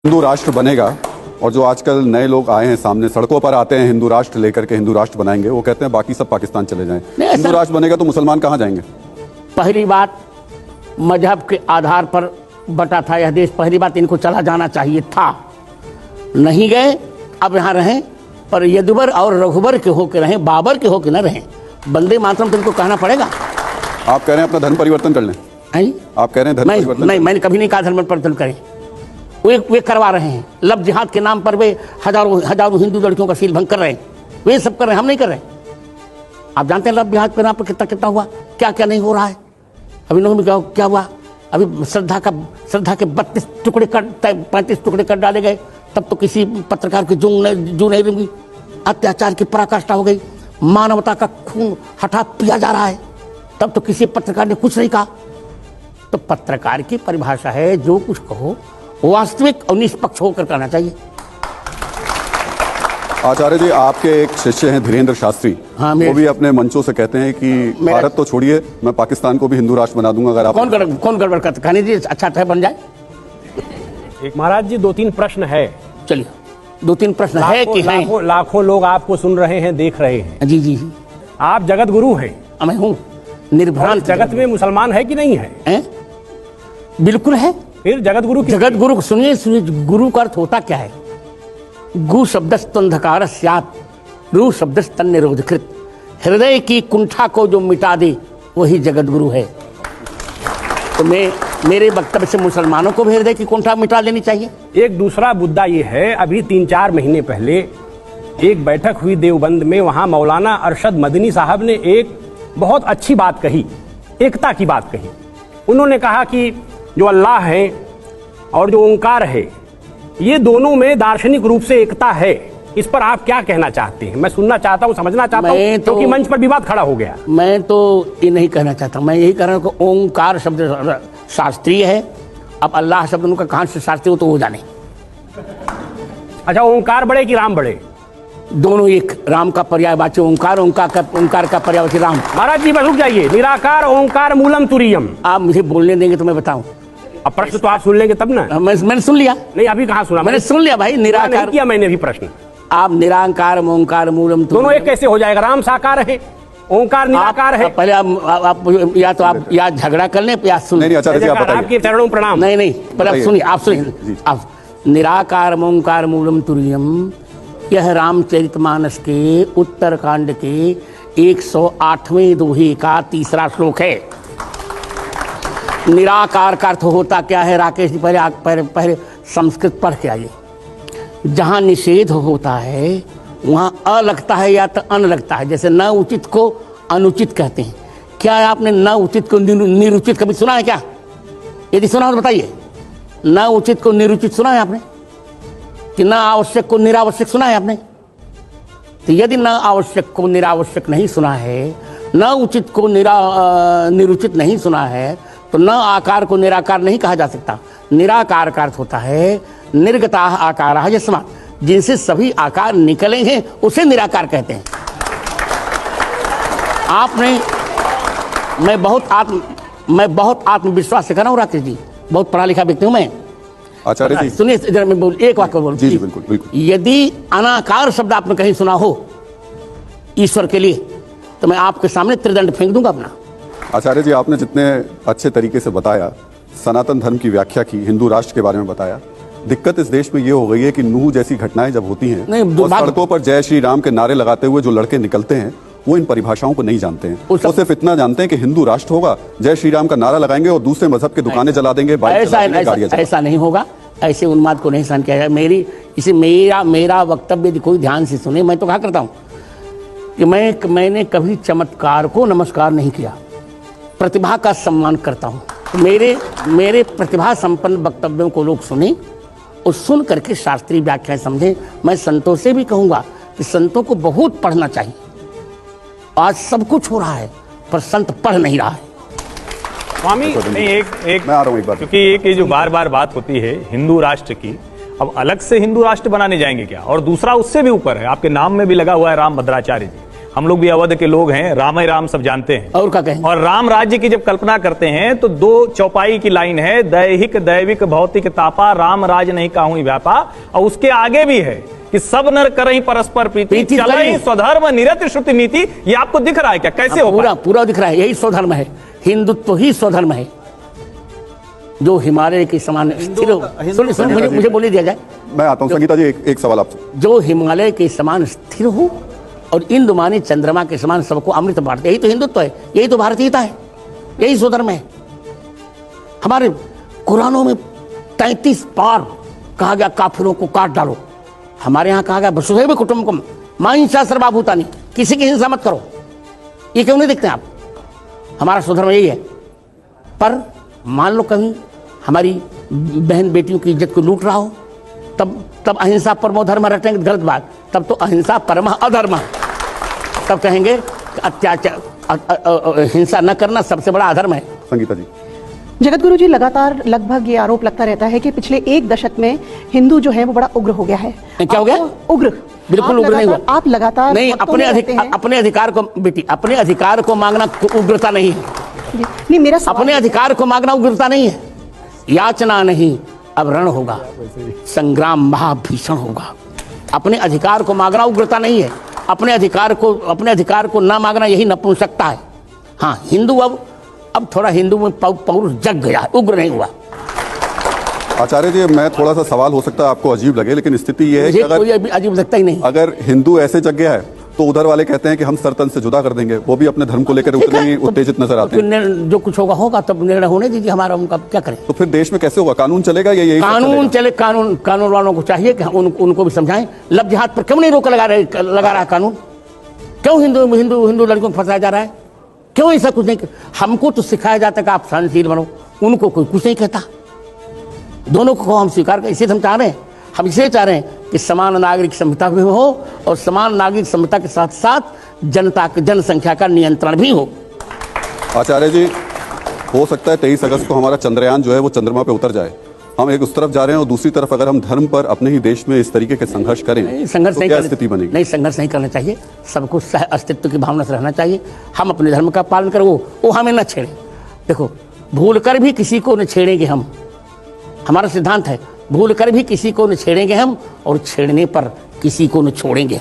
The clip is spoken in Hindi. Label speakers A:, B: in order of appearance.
A: हिंदू राष्ट्र बनेगा और जो आजकल नए लोग आए हैं सामने सड़कों पर आते हैं हिंदू राष्ट्र लेकर के हिंदू राष्ट्र बनाएंगे, वो कहते हैं बाकी सब पाकिस्तान चले जाएं। हिंदू राष्ट्र बनेगा तो मुसलमान कहां जाएंगे?
B: पहली बात, मजहब के आधार पर बटा था यह देश। पहली बात, इनको चला जाना चाहिए था, नहीं गए, अब यहाँ रहें। पर यदुवर और रघुवर के होके रहें, बाबर के होके न रहें। वंदे मातरम तो इनको कहना पड़ेगा।
A: आप कह रहे हैं अपना धर्म परिवर्तन कर लें? आप कह रहे हैं धर्म परिवर्तन?
B: नहीं, मैंने कभी नहीं कहा धर्म परिवर्तन करें। वे करवा रहे हैं। लव जिहाद के नाम पर वे हजारों हिंदू लड़कियों का सील भंग कर रहे हैं। वे सब कर रहे हैं, हम नहीं कर रहे। आप जानते हैं लव जिहाद के नाम पर कितना हुआ, क्या क्या नहीं हो रहा है। अभी लोगों में क्या हुआ, अभी श्रद्धा के 32 टुकड़े 35 टुकड़े कर डाले गए, तब तो किसी पत्रकार की जू नहीं लगी। अत्याचार की पराकाष्ठा हो गई, मानवता का खून हठा पिया जा रहा है, तब तो किसी पत्रकार ने कुछ नहीं कहा। तो पत्रकार की परिभाषा है, जो कुछ कहो वास्तविक और निष्पक्ष होकर करना चाहिए।
A: आचार्य जी, आपके एक शिष्य हैं धीरेन्द्र शास्त्री,
B: हाँ,
A: वो भी अपने मंचों से कहते हैं कि भारत तो छोड़िए, मैं पाकिस्तान को भी हिंदू राष्ट्र बना दूंगा। अगर आप
B: कौन गड़बड़ करते, कहने जी अच्छा है बन जाए।
C: एक महाराज जी 2-3 प्रश्न है।
B: चलिए, 2-3 प्रश्न है कि हैं?
C: लाखों लोग आपको सुन रहे हैं, देख रहे हैं।
B: जी जी,
C: आप जगत गुरु हैं।
B: मैं हूँ निर्भ्रांत।
C: जगत में मुसलमान है कि नहीं है?
B: बिल्कुल है।
C: फिर जगत गुरु
B: सुनिए, गुरु का अर्थ होता क्या है? गु शब्दस्तंधकार स्यात्, रु शब्दस्तन निरोधकृत। हृदय की कुंठा को जो मिटा दे वही जगत गुरु है। तो मेरे वक्तव्य से मुसलमानों को भी हृदय की कुंठा मिटा लेनी चाहिए।
C: एक दूसरा मुद्दा ये है, अभी 3-4 महीने पहले एक बैठक हुई देवबंद में, वहां मौलाना अरशद मदनी साहब ने एक बहुत अच्छी बात कही, एकता की बात कही। उन्होंने कहा कि जो अल्लाह है और जो ओंकार है, ये दोनों में दार्शनिक रूप से एकता है। इस पर आप क्या कहना चाहते हैं? मैं सुनना चाहता हूं, समझना चाहता हूं, क्योंकि मंच पर विवाद खड़ा हो गया।
B: मैं तो ये नहीं कहना चाहता, मैं यही कह रहा हूं कि ओंकार शब्द शास्त्रीय है। अब अल्लाह शब्द उनका कहां से शास्त्रीय हो तो वो जाने।
C: अच्छा, ओंकार बड़े कि राम बड़े?
B: दोनों एक। राम का पर्यायवाची ओंकार, ओंकार का पर्यायवाची राम।
C: महाराज जी बस रुक जाइए। निराकार ओंकार मूलम तुरीयम।
B: आप मुझे बोलने देंगे तो मैं बताऊं।
C: अब प्रश्न तो आप सुन लेंगे तब ना।
B: मैंने सुन लिया।
C: नहीं, अभी कहाँ सुना?
B: मैंने सुन लिया भाई। निराकार
C: किया मैंने भी प्रश्न।
B: आप निराकार ओंकार मूलम
C: दोनों एक कैसे हो जाएगा? राम साकार है, ओंकार निराकार है।
B: पहले आप या झगड़ा कर लें या सुन।
A: नहीं, आचार्य जी आप बताइए।
C: आपके चरणों प्रणाम।
B: नहीं, पर आप सुनिए, आप सुनिए। आप निराकार ओंकार मूलम तुरीयम, यह रामचरितमानस के उत्तरकांड के 108वें दोहे का 3रा श्लोक है। निराकार का अर्थ होता क्या है? राकेश जी पहले संस्कृत पढ़ के आइए। जहाँ निषेध होता है वहाँ अ लगता है या तो अन लगता है। जैसे न उचित को अनुचित कहते हैं। क्या आपने न उचित को निरुचित कभी सुना है क्या? यदि सुना हो तो बताइए। न उचित को निरुचित सुना है आपने? कि न आवश्यक को निरावश्यक सुना है आपने? तो यदि न आवश्यक को निरावश्यक नहीं सुना है, न उचित को निरुचित नहीं सुना है, तो न आकार को निराकार नहीं कहा जा सकता। निराकार का अर्थ होता है निर्गता आकार यस्मात्, जिनसे सभी आकार निकले हैं उसे निराकार कहते हैं। आपने मैं बहुत आत्मविश्वास से कर रहा हूँ राकेश जी, बहुत पढ़ा लिखा व्यक्ति हूँ मैं।
A: आचार्य जी
B: सुनिए, जरा मैं एक वाक्य बोलूं।
A: जी बिल्कुल बिल्कुल।
B: यदि अनाकार शब्द आपने कहीं सुना हो ईश्वर के लिए, तो मैं आपके सामने त्रिदंड फेंक दूंगा अपना।
A: आचार्य जी, आपने जितने अच्छे तरीके से बताया, सनातन धर्म की व्याख्या की, हिंदू राष्ट्र के बारे में बताया, दिक्कत इस देश में ये हो गई है कि नूह जैसी घटनाएं जब होती हैं और सड़कों पर जय श्री राम के नारे लगाते हुए जो लड़के निकलते हैं, वो इन परिभाषाओं को नहीं जानते हैं। वो सिर्फ इतना जानते हैं कि हिंदू राष्ट्र होगा, जय श्री राम का नारा लगाएंगे और दूसरे मजहब के दुकानें जला देंगे।
B: ऐसा नहीं होगा, ऐसे उन्माद को नहीं सहन किया जाए। मेरा वक्तव्य यदि कोई ध्यान से सुने, मैं तो कहा करता हूँ कि मैंने कभी चमत्कार को नमस्कार नहीं किया, प्रतिभा का सम्मान करता हूँ। मेरे प्रतिभा संपन्न वक्तव्यों को लोग सुने और सुन करके शास्त्रीय व्याख्या समझें। मैं संतों से भी कहूँगा कि संतों को बहुत पढ़ना चाहिए। आज सब कुछ हो रहा है पर संत पढ़ नहीं रहा है।
D: स्वामी एक
A: मैं आ रहा हूं एक बार,
D: क्योंकि एक ये जो बार बार बात होती है हिंदू राष्ट्र की, अब अलग से हिंदू राष्ट्र बनाने जाएंगे क्या? और दूसरा उससे भी ऊपर है, आपके नाम में भी लगा हुआ है राम भद्राचार्य जी। हम लोग भी अवध के लोग हैं, राम ही राम सब जानते हैं।
B: और क्या कहें?
D: और राम राज्य की जब कल्पना करते हैं तो 2 चौपाई की लाइन है, दैहिक दैविक भौतिक तापा, राम राज नहीं काहू व्यापा। और उसके आगे भी है कि सब नर करहि परस्पर प्रीति, चलहि स्वधर्म निरत श्रुति नीति। ये आपको दिख रहा है क्या? कैसे हो?
B: पूरा दिख रहा है। यही स्वधर्म है, हिंदुत्व ही स्वधर्म है, जो हिमालय के समान स्थिर हो। मुझे बोली दिया जाए,
A: मैं आता हूं। संगीता जी, एक सवाल आपसे।
B: जो हिमालय के समान स्थिर हो और इंद्रमानी चंद्रमा के समान सबको अमृत बांटते, यही तो हिंदुत्व है, यही तो भारतीयता है, यही स्वधर्म है। हमारे कुरानों में 33 बार कहा गया काफिरों को काट डालो। हमारे यहाँ कहा गया वसुधैव कुटुम्बकम मा हिंसा सर्वभूतानि, किसी की हिंसा मत करो। ये क्यों नहीं देखते आप? हमारा स्वधर्म यही है। पर मान लो कहीं हमारी बहन बेटियों की इज्जत को लूट रहा हो, तब अहिंसा परमो धर्म रटेंगे, गलत बात। तब तो अहिंसा परम अधर्म, तब कहेंगे अत्याचार हिंसा न करना सबसे बड़ा अधर्म है।
A: संगीता जी,
E: जगतगुरु जी, लगातार लगभग ये आरोप लगता रहता है कि पिछले 1 दशक में हिंदू जो है वो बड़ा उग्र हो गया है।
B: क्या हो गया?
E: उग्र।
B: बिल्कुल उग्र नहीं हुआ।
E: आप लगातार
B: नहीं, अपने अधिकार को बेटी, अपने अधिकार को मांगना उग्रता नहीं है।
E: नहीं, मेरा
B: अपने अधिकार को मांगना उग्रता नहीं है। याचना नहीं, अब रण होगा, संग्राम महाभीषण होगा। अपने अधिकार को मांगना उग्रता नहीं है। अपने अधिकार को ना मांगना यही नपुंसकता है। हाँ, हिंदू अब थोड़ा हिंदू में पौरुष जग गया, उग्र नहीं हुआ।
A: आचार्य जी, मैं थोड़ा सा सवाल हो सकता है आपको अजीब लगे, लेकिन स्थिति ये है कि
B: कोई अजीब लगता ही नहीं।
A: अगर हिंदू ऐसे जग गया है तो उधर वाले कहते हैं कि हम सर तन से जुदा कर देंगे। वो भी अपने धर्म को लेकर उतने ही उत्तेजित नजर आते हैं।
B: जो कुछ होगा तब निर्णय होने दीजिए हमारा, उनका क्या करें।
A: तो फिर देश में कैसे होगा? कानून चलेगा या यही
B: कानून वालों को चाहिए कि उनको भी समझाएं। लव जिहाद पर क्यों नहीं रोक लगा रहा है कानून? क्यों हिंदू लड़कियों को फंसाया जा रहा है? क्यों ऐसा कुछ नहीं? हमको तो सिखाया जाता है कि आप सहनशील बनो, उनको कोई कुछ नहीं कहता। दोनों को हम स्वीकार कर, इसे हम चाह रहे हैं। हम इसे चाह रहे हैं कि समान नागरिक संहिता भी हो और समान नागरिक संहिता के साथ साथ जनसंख्या का नियंत्रण भी हो।
A: आचार्य जी, हो सकता है 23 अगस्त को हमारा चंद्रयान जो है वो चंद्रमा पे उतर जाए। हम एक उस तरफ जा रहे हैं और दूसरी तरफ अगर हम धर्म पर अपने ही देश में इस तरीके के संघर्ष करें तो क्या स्थिति बनेगी?
B: नहीं, संघर्ष नहीं करना चाहिए। सबको सह अस्तित्व की भावना से रहना चाहिए। हम अपने धर्म का पालन करें, वो हमें न छेड़े। देखो, भूल कर भी किसी को न छेड़ेंगे हम। हमारा सिद्धांत है, भूल कर भी किसी को न छेड़ेंगे हम, और छेड़ने पर किसी को न छोड़ेंगे।